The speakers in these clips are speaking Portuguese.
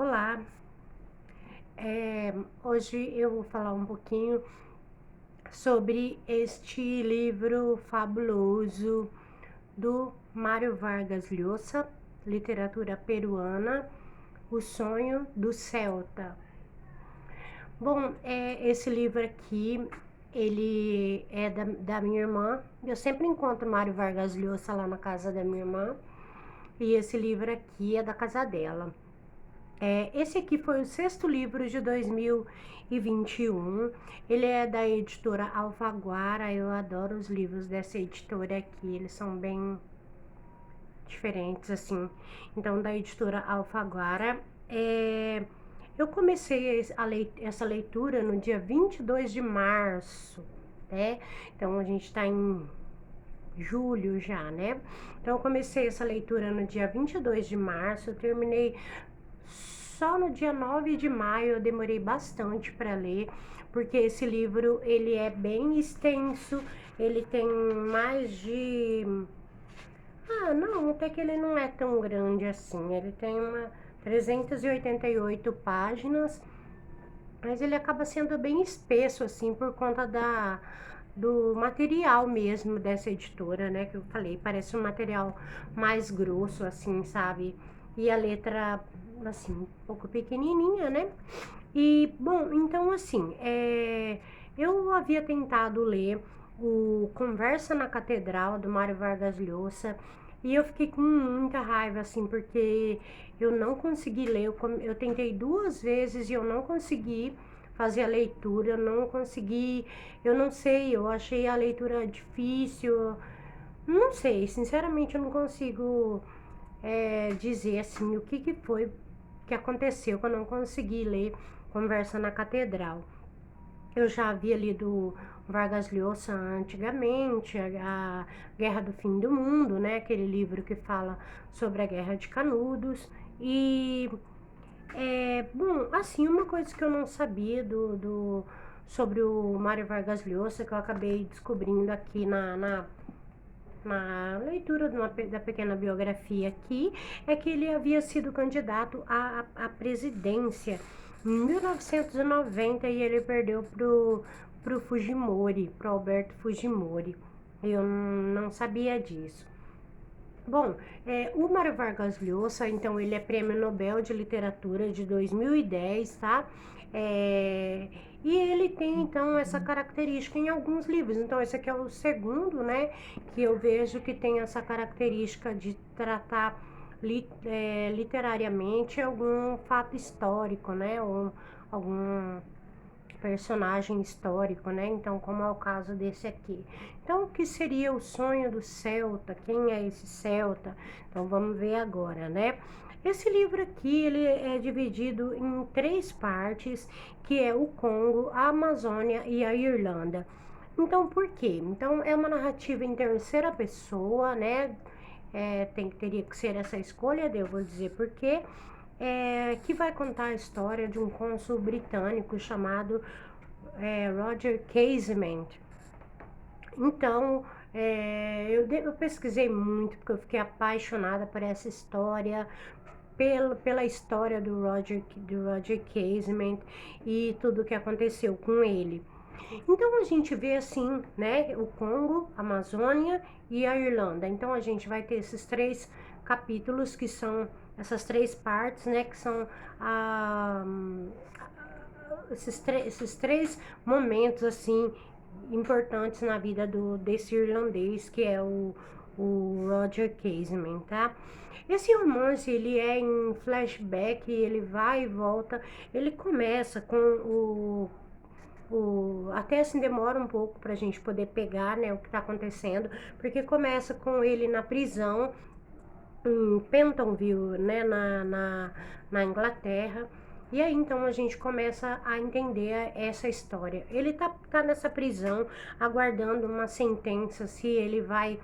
Olá, hoje eu vou falar um pouquinho sobre este livro fabuloso do Mário Vargas Llosa, literatura peruana, O Sonho do Celta. Bom, esse livro aqui, ele é da minha irmã. Eu sempre encontro Mário Vargas Llosa lá na casa da minha irmã, e esse livro aqui é da casa dela. Esse aqui foi o sexto livro de 2021. Ele é da editora Alfaguara. Eu adoro os livros dessa editora aqui, eles são bem diferentes, assim. Então, da editora Alfaguara. Eu comecei essa leitura no dia 22 de março, né? Então, a gente está em julho já, né? Então, eu comecei essa leitura no dia 22 de março, eu terminei só no dia 9 de maio. Eu demorei bastante para ler, porque esse livro ele é bem extenso, ele tem mais de... não, até que ele não é tão grande assim, ele tem 388 páginas, mas ele acaba sendo bem espesso, assim, por conta do material mesmo dessa editora, né, que eu falei, parece um material mais grosso, assim, sabe? E a letra, assim, um pouco pequenininha, né? E, bom, então, assim, eu havia tentado ler o Conversa na Catedral, do Mário Vargas Llosa, e eu fiquei com muita raiva, assim, porque eu não consegui ler. Eu tentei duas vezes e eu não consegui fazer a leitura, eu não consegui, eu não sei, eu achei a leitura difícil, não sei, sinceramente eu não consigo dizer, assim, o que foi que aconteceu que eu não consegui ler Conversa na Catedral. Eu já havia lido Vargas Llosa antigamente, a Guerra do Fim do Mundo, né? Aquele livro que fala sobre a Guerra de Canudos. E, bom, assim, uma coisa que eu não sabia sobre o Mário Vargas Llosa, que eu acabei descobrindo aqui na leitura da pequena biografia aqui, é que ele havia sido candidato à presidência em 1990 e ele perdeu pro Fujimori, pro Alberto Fujimori. Eu não sabia disso. Bom, o Mário Vargas Llosa, então, ele é Prêmio Nobel de Literatura de 2010, tá? E ele tem, então, essa característica em alguns livros. Então, esse aqui é o segundo, né, que eu vejo que tem essa característica de tratar literariamente algum fato histórico, né, ou algum personagem histórico, né? Então, como é o caso desse aqui. Então, o que seria o sonho do Celta? Quem é esse Celta? Então, vamos ver agora, né? Esse livro aqui, ele é dividido em três partes, que é o Congo, a Amazônia e a Irlanda. Então, por quê? Então, é uma narrativa em terceira pessoa, né? Teria que ser essa escolha, eu vou dizer por quê. Que vai contar a história de um cônsul britânico chamado Roger Casement. Então, eu pesquisei muito, porque eu fiquei apaixonada por essa história, pela história do Roger Casement e tudo o que aconteceu com ele. Então, a gente vê assim, né, o Congo, a Amazônia e a Irlanda. Então, a gente vai ter esses três capítulos, que são essas três partes, né, que são esses três momentos, assim, importantes na vida desse irlandês, que é o Roger Casement, tá? Esse romance, ele é em flashback, ele vai e volta, ele começa com até assim demora um pouco pra gente poder pegar, né, o que tá acontecendo, porque começa com ele na prisão em Pentonville, né, na Inglaterra. E aí então a gente começa a entender essa história. Ele tá nessa prisão aguardando uma sentença, se ele vai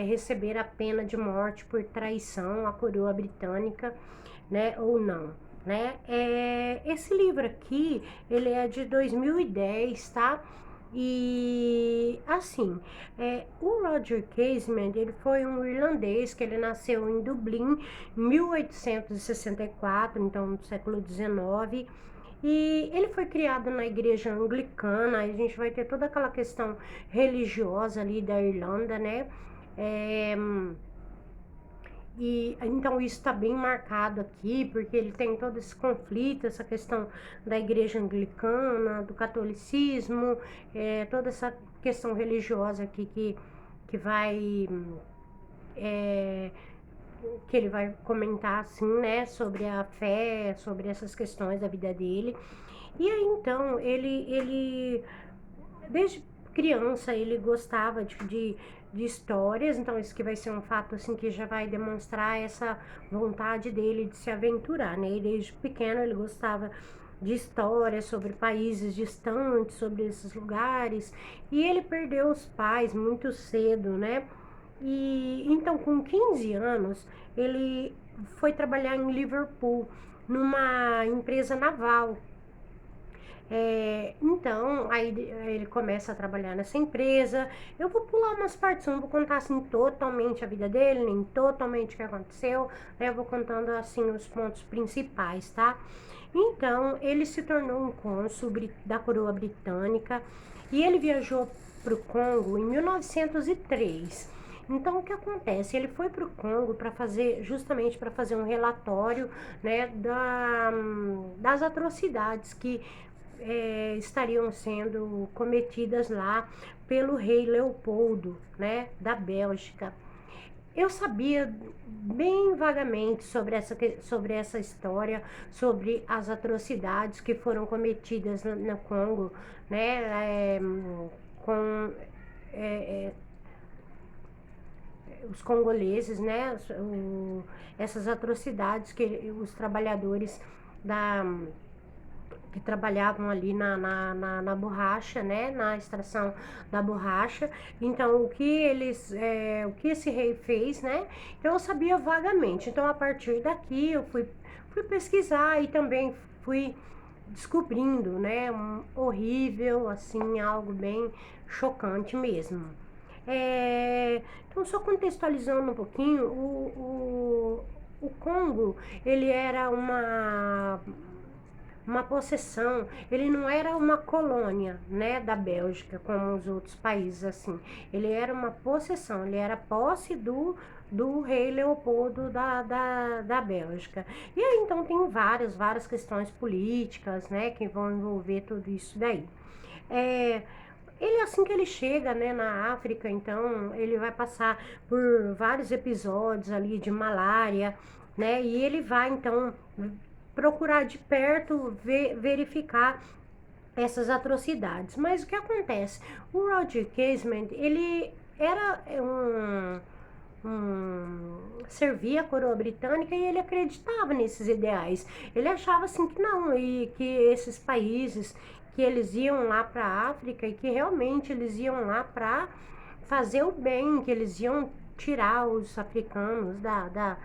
receber a pena de morte por traição à coroa britânica, né, ou não, né? Esse livro aqui, ele é de 2010, tá? E assim, o Roger Casement, ele foi um irlandês que ele nasceu em Dublin em 1864, então no século XIX. E ele foi criado na igreja anglicana. A gente vai ter toda aquela questão religiosa ali da Irlanda, né? É, e então isso está bem marcado aqui, porque ele tem todo esse conflito, essa questão da igreja anglicana, do catolicismo, toda essa questão religiosa aqui que vai. É, que ele vai comentar assim, né, sobre a fé, sobre essas questões da vida dele. E aí então ele desde criança ele gostava de histórias, então isso que vai ser um fato assim que já vai demonstrar essa vontade dele de se aventurar, né? E desde pequeno ele gostava de histórias sobre países distantes, sobre esses lugares, e ele perdeu os pais muito cedo, né? E então com 15 anos ele foi trabalhar em Liverpool numa empresa naval. Então, aí ele começa a trabalhar nessa empresa. Eu vou pular umas partes, não vou contar assim totalmente a vida dele, nem totalmente o que aconteceu, né? Eu vou contando assim os pontos principais, tá? Então, ele se tornou um cônsul da coroa britânica e ele viajou para o Congo em 1903. Então, o que acontece? Ele foi para o Congo para fazer, justamente para fazer um relatório, né, das atrocidades que estariam sendo cometidas lá pelo rei Leopoldo, né, da Bélgica. Eu sabia bem vagamente sobre essa história, sobre as atrocidades que foram cometidas no Congo, né, com os congoleses, né, essas atrocidades que os trabalhadores da que trabalhavam ali na borracha, né, na extração da borracha. Então, o que esse rei fez, né, eu sabia vagamente. Então, a partir daqui, eu fui pesquisar e também fui descobrindo, né, horrível, assim, algo bem chocante mesmo. Então, só contextualizando um pouquinho, o Congo, ele era uma possessão, ele não era uma colônia, né, da Bélgica, como os outros países, assim. Ele era uma possessão, ele era posse do rei Leopoldo da Bélgica. E aí, então, tem várias questões políticas, né, que vão envolver tudo isso daí. Ele, assim que ele chega, né, na África, então, ele vai passar por vários episódios ali de malária, né, e ele vai, então, procurar de perto verificar essas atrocidades. Mas o que acontece? O Roger Casement, ele era servia a coroa britânica e ele acreditava nesses ideais. Ele achava assim que não, e que esses países que eles iam lá para a África e que realmente eles iam lá para fazer o bem, que eles iam tirar os africanos da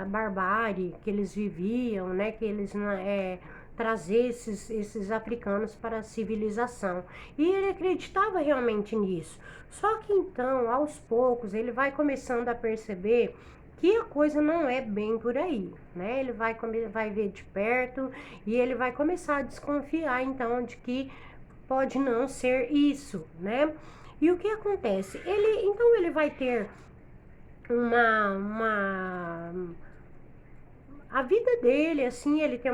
barbárie que eles viviam, né? Que eles trazer esses africanos para a civilização. E ele acreditava realmente nisso. Só que então, aos poucos, ele vai começando a perceber que a coisa não é bem por aí, né? Ele vai ver de perto e ele vai começar a desconfiar então de que pode não ser isso, né? E o que acontece? Então ele vai ter uma a vida dele, assim, ele tem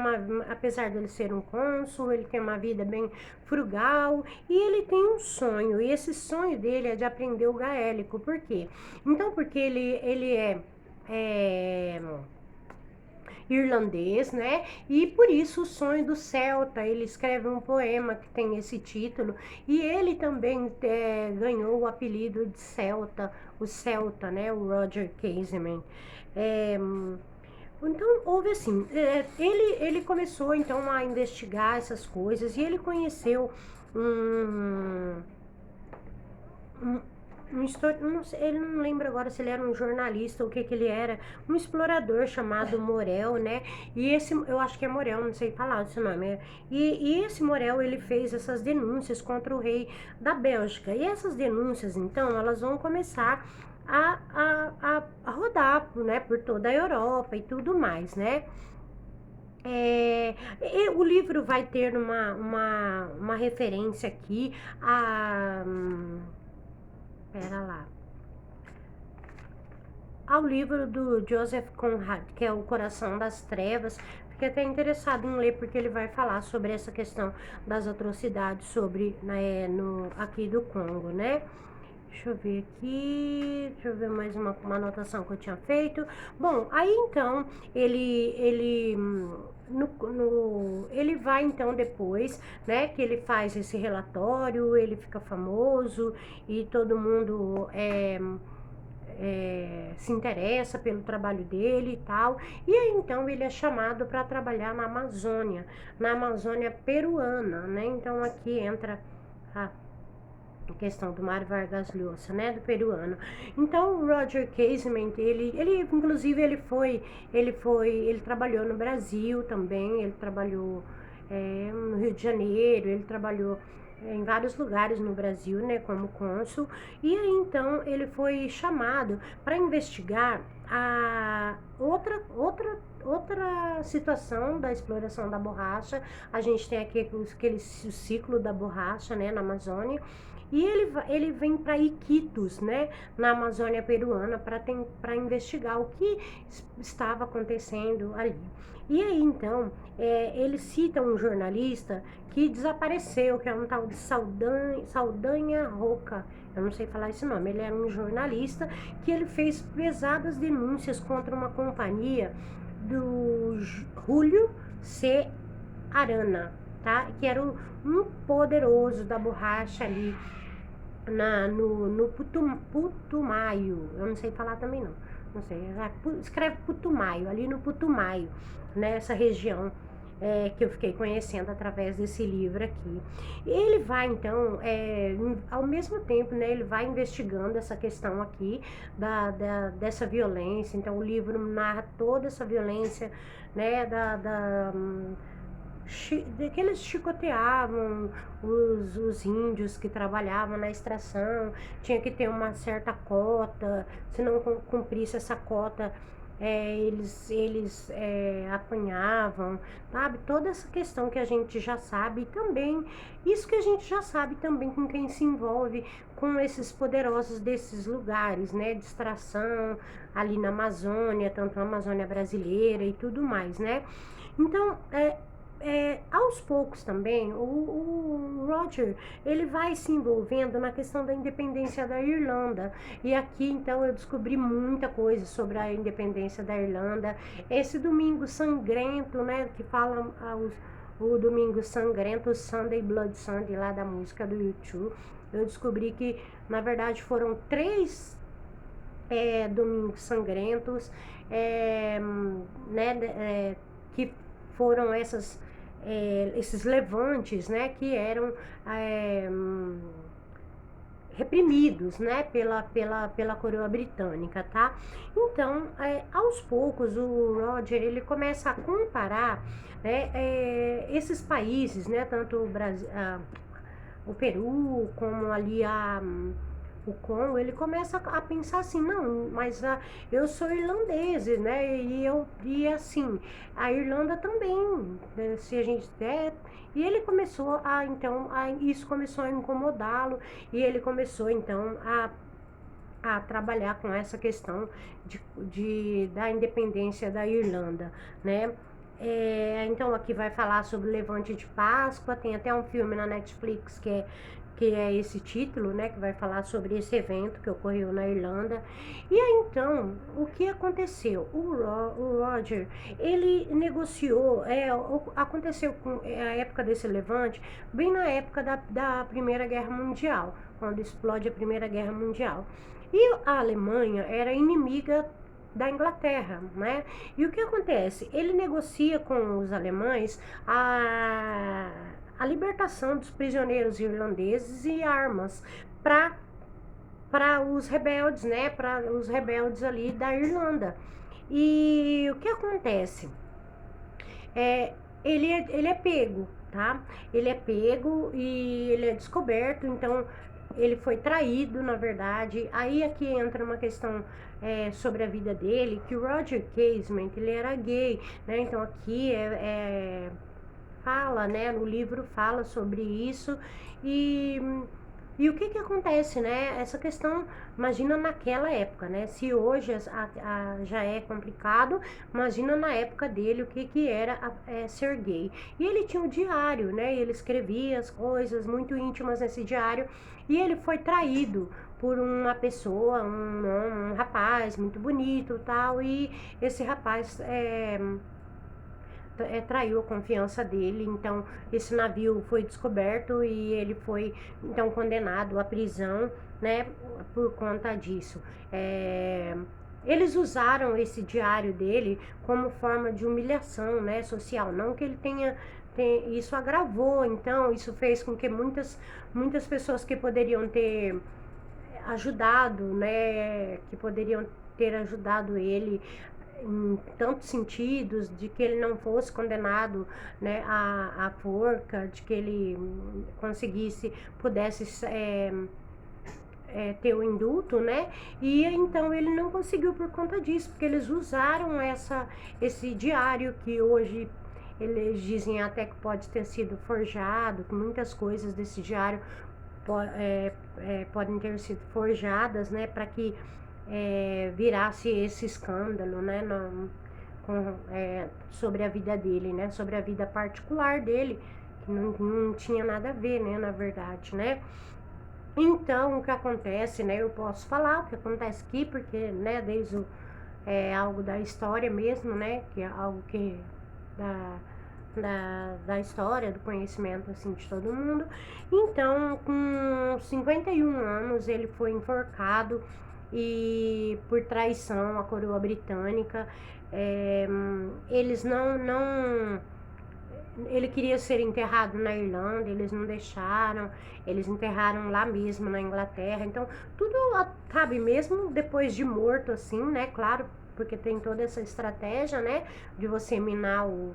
apesar dele ser um cônsul, ele tem uma vida bem frugal e ele tem um sonho, e esse sonho dele é de aprender o gaélico. Por quê? Então, porque ele é irlandês, né? E por isso o sonho do Celta. Ele escreve um poema que tem esse título e ele também ganhou o apelido de Celta, o Celta, né? O Roger Casement. Então, houve assim, ele começou então a investigar essas coisas e ele conheceu um, não ele não lembra agora se ele era um jornalista ou o que que ele era, um explorador chamado Morel, né? E esse, eu acho que é Morel, não sei falar esse nome. E esse Morel, ele fez essas denúncias contra o rei da Bélgica. E essas denúncias, então, elas vão começar a rodar, né, por toda a Europa e tudo mais, né? E o livro vai ter uma referência aqui a. Pera lá. Ao livro do Joseph Conrad, que é O Coração das Trevas. Fiquei até interessado em ler, porque ele vai falar sobre essa questão das atrocidades sobre, né, aqui do Congo, né? Deixa eu ver aqui, deixa eu ver mais uma anotação que eu tinha feito. Bom, aí então, ele vai então depois, né, que ele faz esse relatório, ele fica famoso e todo mundo se interessa pelo trabalho dele e tal. E aí então ele é chamado para trabalhar na Amazônia peruana, né? Então aqui entra a questão do Mário Vargas Llosa, né, do peruano. Então o Roger Casement, ele inclusive ele trabalhou no Brasil também, ele trabalhou no Rio de Janeiro, ele trabalhou em vários lugares no Brasil, né, como cônsul, e aí então ele foi chamado para investigar a outra situação da exploração da borracha. A gente tem aqui o ciclo da borracha, né, na Amazônia, e ele vem para Iquitos, né, na Amazônia peruana, para investigar o que estava acontecendo ali. E aí, então, ele cita um jornalista que desapareceu, que é um tal de Saldanha Roca. Eu não sei falar esse nome. Ele era um jornalista que ele fez pesadas denúncias contra uma companhia do Julio C. Arana, tá? Que era um poderoso da borracha ali no Putumayo. Eu não sei falar também não sei, escreve Putumayo, ali no Putumayo, nessa região que eu fiquei conhecendo através desse livro aqui. E ele vai então, ao mesmo tempo, né, ele vai investigando essa questão aqui dessa violência. Então o livro narra toda essa violência, né, que eles chicoteavam os índios que trabalhavam na extração. Tinha que ter uma certa cota, se não cumprisse essa cota, eles apanhavam, sabe? Toda essa questão que a gente já sabe também, isso que a gente já sabe também com quem se envolve com esses poderosos desses lugares, né? De extração ali na Amazônia, tanto na Amazônia brasileira e tudo mais, né? Então, aos poucos também, o Roger, ele vai se envolvendo na questão da independência da Irlanda. E aqui, então, eu descobri muita coisa sobre a independência da Irlanda. Esse Domingo Sangrento, né, que fala o Domingo Sangrento, o Sunday Blood Sunday, lá da música do U2. Eu descobri que, na verdade, foram 3 Domingos Sangrentos, né, que foram esses levantes, né, que eram reprimidos, né, pela coroa britânica, tá? Então, aos poucos, o Roger, ele começa a comparar, né, esses países, né, tanto o Brasil, o Peru, como ali o Congo. Ele começa a pensar assim, não, mas eu sou irlandês, né, e assim, a Irlanda também, né, se a gente der. E ele começou isso começou a incomodá-lo, e ele começou então a trabalhar com essa questão da independência da Irlanda, né? Então aqui vai falar sobre o Levante de Páscoa. Tem até um filme na Netflix que é esse título, né, que vai falar sobre esse evento que ocorreu na Irlanda. E aí, então, o que aconteceu? O Roger, ele negociou, aconteceu com a época desse levante, bem na época da Primeira Guerra Mundial, quando explode a Primeira Guerra Mundial. E a Alemanha era inimiga da Inglaterra, né? E o que acontece? Ele negocia com os alemães a libertação dos prisioneiros irlandeses e armas para para os rebeldes, né? Para os rebeldes ali da Irlanda. E o que acontece? É, ele é pego, tá? Ele é pego e ele é descoberto, então ele foi traído, na verdade. Aí aqui entra uma questão sobre a vida dele, que o Roger Casement, ele era gay, né? Então aqui fala, né? No livro fala sobre isso e o que que acontece, né? Essa questão, imagina naquela época, né? Se hoje já é complicado, imagina na época dele o que que era ser gay. E ele tinha um diário, né? Ele escrevia as coisas muito íntimas nesse diário e ele foi traído por uma pessoa, um rapaz muito bonito, tal, e esse rapaz traiu a confiança dele, então esse navio foi descoberto e ele foi então condenado à prisão, né, por conta disso. Eles usaram esse diário dele como forma de humilhação, né, social, não que ele isso agravou, então isso fez com que muitas pessoas que poderiam ter ajudado, né, que poderiam ter ajudado ele em tantos sentidos, de que ele não fosse condenado, né, à forca, de que ele pudesse ter o indulto, né? E então ele não conseguiu por conta disso, porque eles usaram esse diário que hoje eles dizem até que pode ter sido forjado, que muitas coisas desse diário podem ter sido forjadas, né, para que virasse esse escândalo, né, sobre a vida dele, né, sobre a vida particular dele, que não tinha nada a ver, né, na verdade, né. Então, o que acontece, né, eu posso falar o que acontece aqui, porque, né, algo da história mesmo, né, que é algo que da, da história, do conhecimento, assim, de todo mundo. Então, com 51 anos, ele foi enforcado e por traição à coroa britânica. Eles não ele queria ser enterrado na Irlanda, eles não deixaram, eles enterraram lá mesmo na Inglaterra. Então, tudo, sabe, mesmo depois de morto, assim, né? Claro, porque tem toda essa estratégia, né? De você minar o,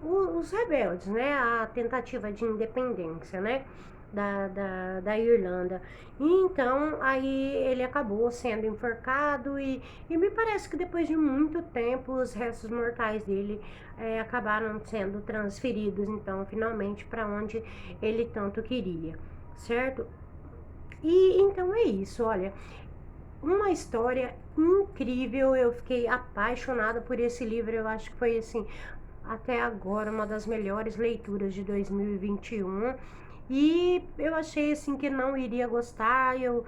os rebeldes, né? A tentativa de independência, né? Da Irlanda. E então, aí ele acabou sendo enforcado e me parece que depois de muito tempo os restos mortais dele acabaram sendo transferidos, então, finalmente, para onde ele tanto queria, certo? E então é isso, olha, uma história incrível, eu fiquei apaixonada por esse livro, eu acho que foi assim, até agora uma das melhores leituras de 2021 e eu achei assim que não iria gostar, eu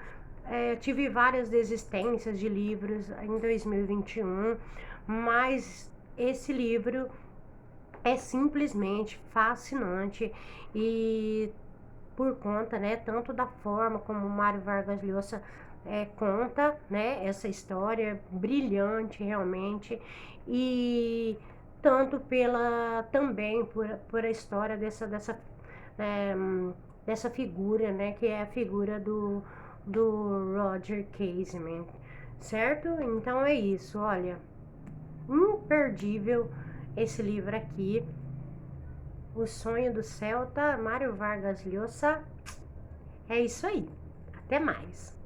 tive várias desistências de livros em 2021, mas esse livro é simplesmente fascinante e por conta, né, tanto da forma como o Mário Vargas Llosa conta, né, essa história brilhante realmente e tanto também por a história é, dessa figura, né, que é a figura do Roger Casement, certo? Então é isso, olha, imperdível esse livro aqui, O Sonho do Celta, Mário Vargas Llosa. É isso aí. Até mais.